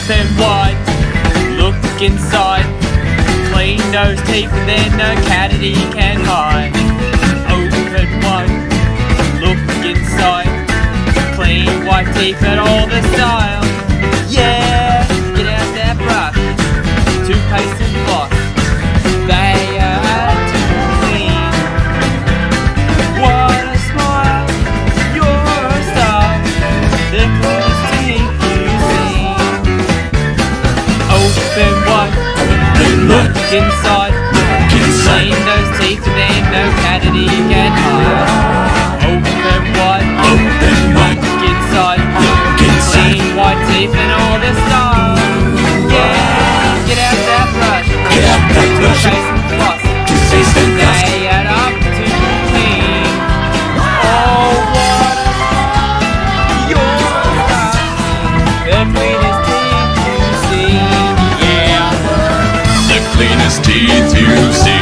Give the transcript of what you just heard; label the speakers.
Speaker 1: Open wide, look inside. Clean those teeth and then no cavity can hide. Open wide, look inside. Clean white teeth and all the style. Yeah, get out that brush, toothpaste and floss. They are too clean. What a smile, you're a star. The cleanest teeth you've seen. Open wide, look inside. Clean those teeth and then no cavity can hide. Open wide, look inside. Clean white teeth and all the style. Yeah, get out that brush, toothpaste and floss. They add up to clean. Oh, what a smile, you're a star. The cleanest teeth you've seen. Yeah,
Speaker 2: The cleanest teeth you've seen.